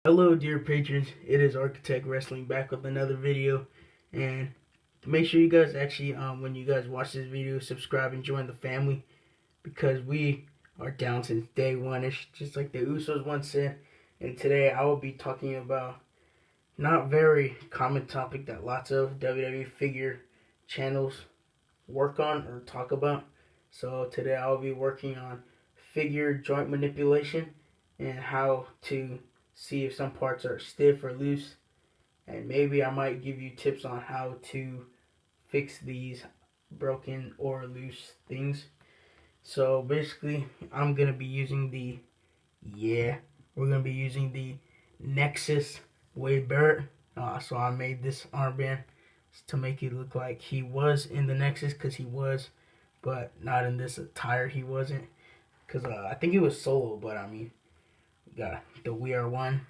Hello dear patrons, it is Architect Wrestling back with another video, and make sure you guys actually when you guys watch this video, subscribe and join the family, because we are down since day one-ish, just like the Usos once said. And today I will be talking about not very common topic that lots of WWE figure channels work on or talk about. So today I will be working on figure joint manipulation and how to see if some parts are stiff or loose, and maybe I might give you tips on how to fix these broken or loose things. So basically I'm gonna be using we're gonna be using the Nexus Wade Barrett. So I made this armband to make it look like he was in the Nexus, because he was, but not in this attire. He wasn't, because I think he was solo, but I mean, we got the We Are One,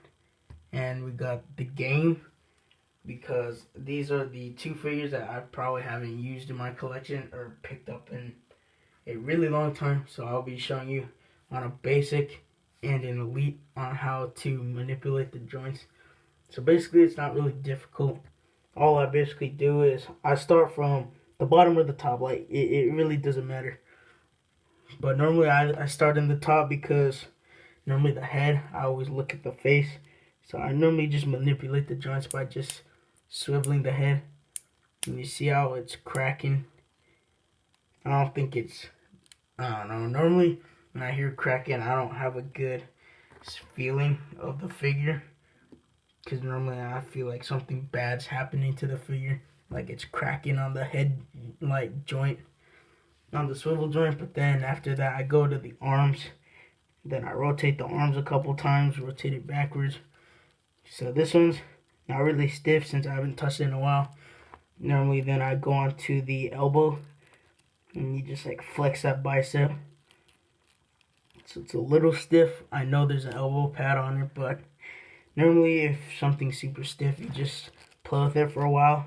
and we got the Game, because these are the two figures that I probably haven't used in my collection or picked up in a really long time. So I'll be showing you on a basic and an elite on how to manipulate the joints. So basically it's not really difficult. All I basically do is I start from the bottom or the top. Like it really doesn't matter. But normally I start in the top, because normally the head, I always look at the face. So I normally just manipulate the joints by just swiveling the head. And you see how it's cracking. I don't know. Normally when I hear cracking, I don't have a good feeling of the figure, because normally I feel like something bad's happening to the figure. Like it's cracking on the head, like joint, on the swivel joint. But then after that I go to the arms. Then I rotate the arms a couple times, rotate it backwards. So this one's not really stiff since I haven't touched it in a while. Normally then I go on to the elbow, and you just like flex that bicep. So it's a little stiff. I know there's an elbow pad on it, but normally if something's super stiff, you just play with it for a while.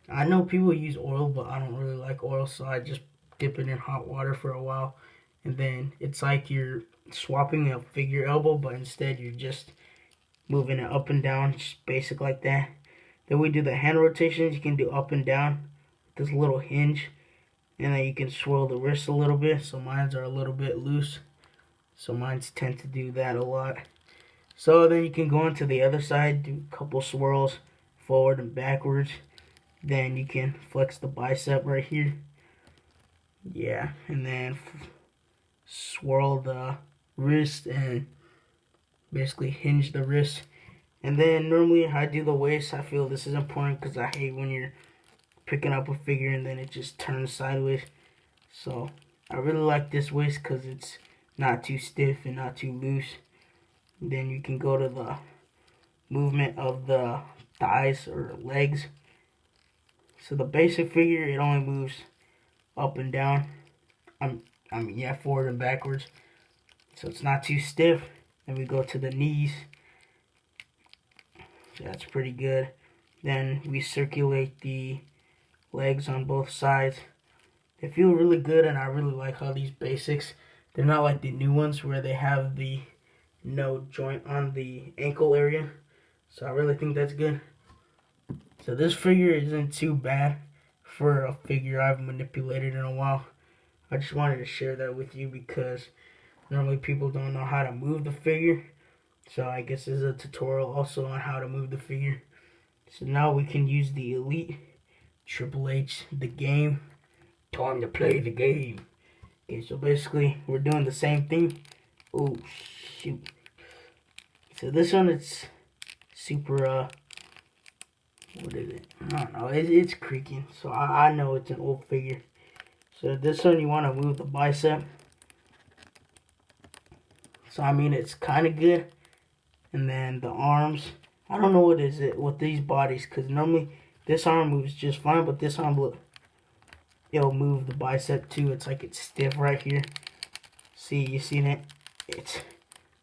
I know people use oil, but I don't really like oil, so I just dip it in hot water for a while. And then it's like you're swapping a figure elbow, but instead you're just moving it up and down, just basic like that. Then we do the hand rotations. You can do up and down with this little hinge. And then you can swirl the wrists a little bit. So mine's are a little bit loose. So mine's tend to do that a lot. So then you can go on to the other side, do a couple swirls forward and backwards. Then you can flex the bicep right here. Yeah, and then swirl the wrist and basically hinge the wrist. And then normally I do the waist. I feel this is important because I hate when you're picking up a figure and then it just turns sideways. So I really like this waist because it's not too stiff and not too loose. And then you can go to the movement of the thighs or legs. So the basic figure, it only moves up and down. Forward and backwards. So it's not too stiff. Then we go to the knees. So that's pretty good. Then we circulate the legs on both sides. They feel really good, and I really like how these basics, they're not like the new ones where they have the no joint on the ankle area. So I really think that's good. So this figure isn't too bad for a figure I've manipulated in a while. I just wanted to share that with you because normally people don't know how to move the figure. So I guess this is a tutorial also on how to move the figure. So now we can use the Elite, Triple H, the Game. Time to play the game. Okay, so basically we're doing the same thing. Oh shoot. So this one, it's super what is it? I don't know. It's creaking. So I know it's an old figure. So this one, you want to move the bicep. So I mean, it's kind of good. And then the arms, I don't know what is it with these bodies, because normally this arm moves just fine, but this arm, look, it'll move the bicep too. It's like it's stiff right here. See, you seen it? It's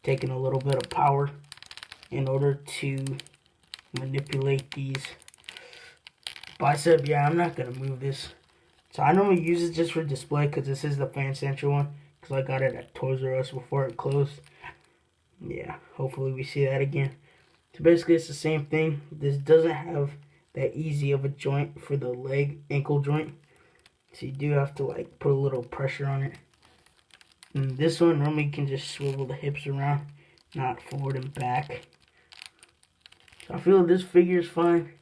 taking a little bit of power in order to manipulate these bicep. Yeah, I'm not gonna move this. So I normally use it just for display, because this is the Fan Central one, because I got it at Toys R Us before it closed. Yeah, hopefully we see that again. So basically it's the same thing. This doesn't have that easy of a joint for the ankle joint. So you do have to like put a little pressure on it. And this one normally you can just swivel the hips around, not forward and back. So I feel this figure is fine.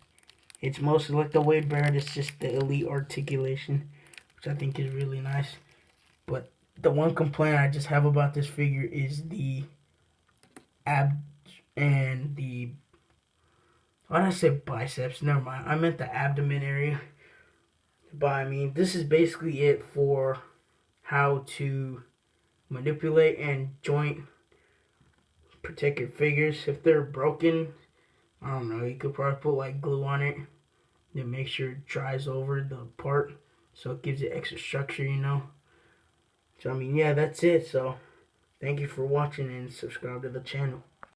It's mostly like the Wade Barrett, it's just the elite articulation, which I think is really nice. But the one complaint I just have about this figure is the abs and the, why did I say biceps? Never mind. I meant the abdomen area. But I mean, this is basically it for how to manipulate and joint protect your figures. If they're broken, I don't know, you could probably put like glue on it. Then make sure it dries over the part so it gives it extra structure, you know. So I mean, yeah, that's it. So thank you for watching and subscribe to the channel.